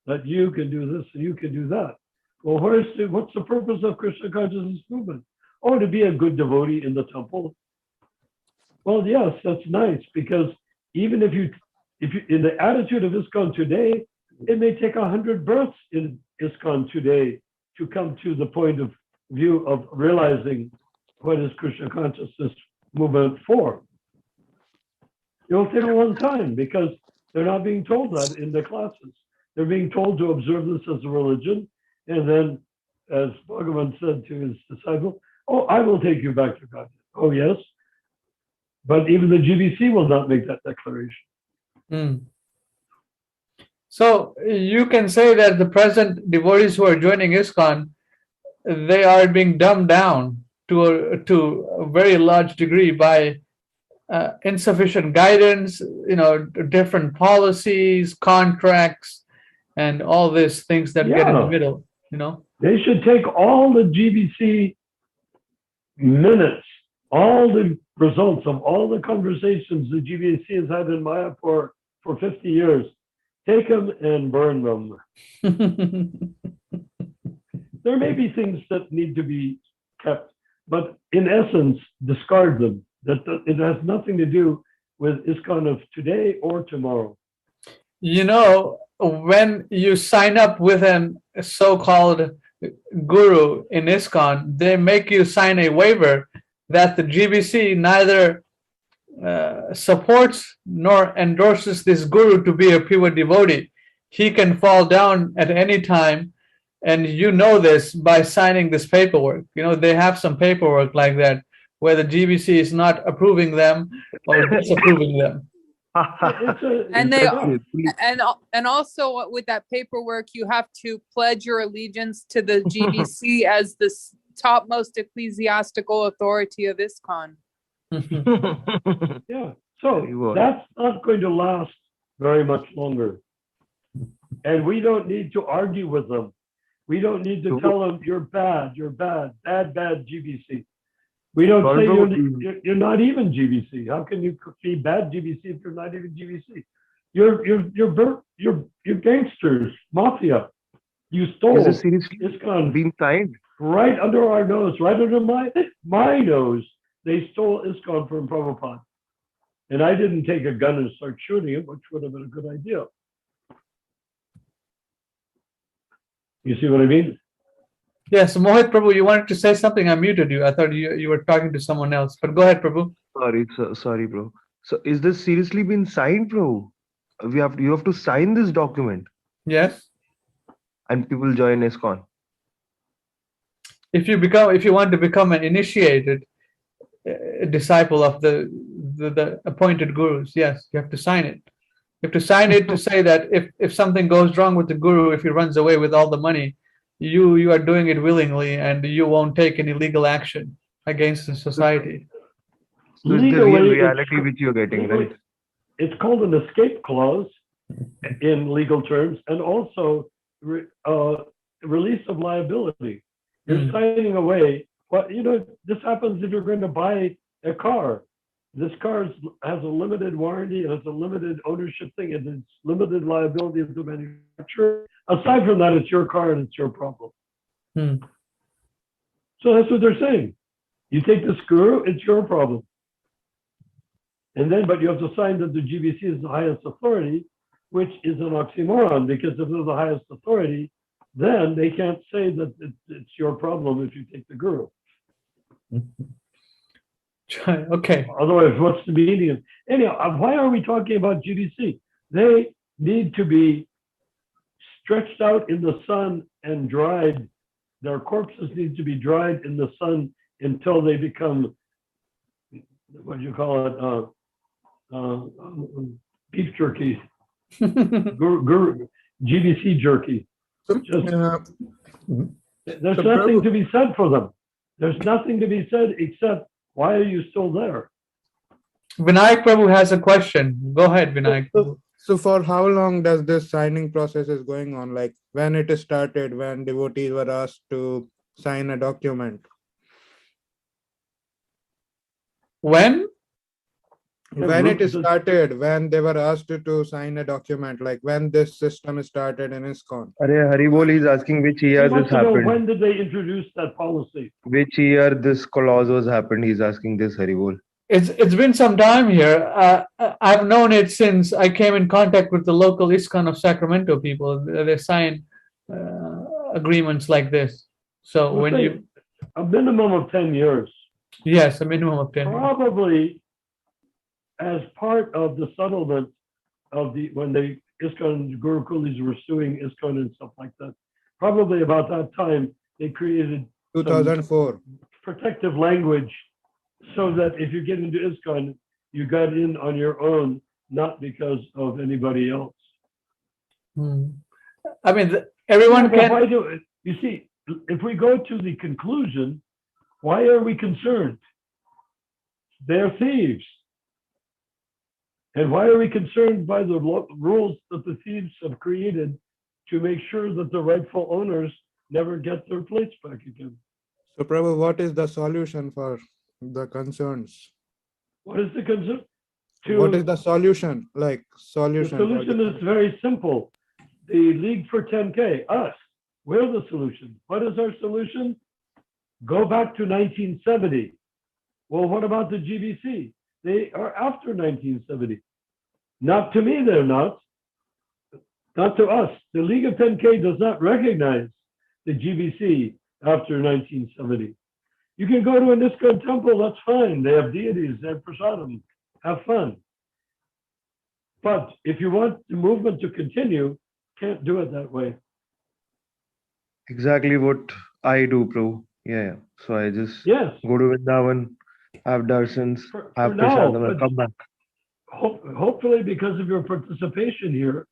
that you can do this and you can do that. Well, what's the purpose of Krishna consciousness movement? Oh, to be a good devotee in the temple. Well, yes, that's nice, because even if you in the attitude of ISKCON today, it may take 100 births in ISKCON today to come to the point of view of realizing what is Krishna consciousness movement for. It will take a long time because they're not being told that in the classes. They're being told to observe this as a religion, and then, as Bhagavan said to his disciple, oh, I will take you back to God. Oh, yes. But even the GBC will not make that declaration. So you can say that the present devotees who are joining ISKCON, they are being dumbed down to a very large degree by insufficient guidance, different policies, contracts, and all these things that get in the middle. They should take all the GBC minutes, all the results of all the conversations the GBC has had in Mayapur for 50 years, take them and burn them. There may be things that need to be kept, but in essence, discard them. That it has nothing to do with ISKCON of today or tomorrow. When you sign up with a so-called guru in ISKCON, they make you sign a waiver that the GBC neither supports nor endorses this guru to be a pure devotee. He can fall down at any time, and this by signing this paperwork. They have some paperwork like that where the GBC is not approving them or disapproving them. And also with that paperwork, you have to pledge your allegiance to the GBC as the topmost ecclesiastical authority of ISKCON. Yeah, so that's not going to last very much longer. And we don't need to argue with them. We don't need to tell them you're bad, bad GBC. We don't say you're not even GBC. How can you be bad GBC if you're not even GBC? You're gangsters, mafia. You stole ISKCON being signed right under our nose, right under my nose. They stole ISKCON from Prabhupada, and I didn't take a gun and start shooting him, which would have been a good idea. You see what I mean? Yes, Mohit Prabhu, you wanted to say something. I muted you. I thought you were talking to someone else. But go ahead, Prabhu. Sorry, bro. So is this seriously been signed, Prabhu? You have to sign this document. Yes. And people join ISKCON. If you want to become an initiated disciple of the appointed gurus, yes, you have to sign it. You have to sign it to say that if something goes wrong with the guru, if he runs away with all the money, you are doing it willingly and you won't take any legal action against the society. So it's the real reality which you're getting, right? It's called an escape clause in legal terms, and also release of liability. You're signing away. This happens if you're going to buy a car. This car has a limited warranty, and it's a limited ownership thing, and it's limited liability of the manufacturer. Aside from that, it's your car and it's your problem. So that's what they're saying. You take the screw, it's your problem. But you have to sign that the GBC is the highest authority, which is an oxymoron, because if they're the highest authority, then they can't say that it's your problem if you take the guru. Okay. Otherwise, what's the meaning? Anyhow, why are we talking about GBC? They need to be stretched out in the sun and dried. Their corpses need to be dried in the sun until they become, what do you call it, beef jerky, GBC jerky. There's nothing to be said for them. There's nothing to be said except, why are you still there? Vinayak Prabhu has a question. Go ahead, Vinayak. So for how long does this signing process is going on? Like when it started, when devotees were asked to sign a document? When When it groups that- started, when they were asked to sign a document, like when this system started in ISKCON. Arey, Haribol is asking which He year wants this to know happened. when did they introduce that policy? Which year this clause was happened? He's asking this, Haribol. It's been some time here. I've known it since I came in contact with the local ISKCON of Sacramento people. They sign agreements like this. So We'll when say you, a minimum of 10 years, yes, a minimum of 10. probably as part of the settlement of the when the ISKCON Guru Kulis were suing ISKCON and stuff like that. Probably about that time they created 2004. protective language so that if you get into ISKCON, you got in on your own, not because of anybody else. I mean, everyone Yeah, but can. why do it? You see, if we go to the conclusion, why are we concerned? They're thieves. And why are we concerned by the rules that the thieves have created to make sure that the rightful owners never get their plates back again? So, Prabhu, what is the solution for the concerns? What is the concern? What is the solution? Like The solution. for solution the- is very simple. The League for 10K, us, we're the solution. What is our solution? Go back to 1970. Well, what about the GBC? They are after 1970. Not to me, they're not. Not to us. The League of 10K does not recognize the GBC after 1970. You can go to an ISKCON temple, that's fine. They have deities, they have prasadam. Have fun. But if you want the movement to continue, can't do it that way. Exactly what I do, Prabhu. Yeah. So I just Yes, go to Vrindavan, have darsans, for have now, prasadam, and but come back. hopefully because of your participation here,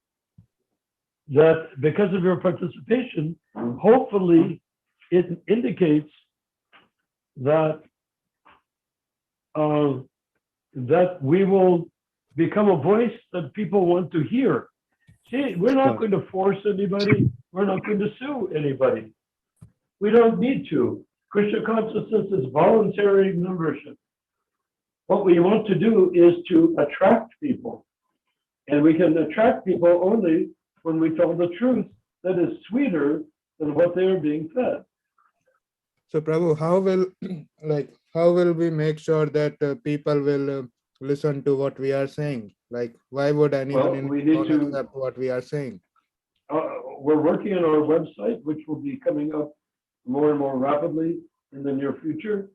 hopefully it indicates that that we will become a voice that people want to hear. See, we're not going to force anybody. We're not going to sue anybody. We don't need to. Krishna consciousness is voluntary membership. What we want to do is to attract people. And we can attract people only when we tell the truth that is sweeter than what they are being fed. So, Prabhu, how will we make sure that people will listen to what we are saying? Like, why would anyone Well, we need to- accept what we are saying? We're working on our website, which will be coming up more and more rapidly in the near future.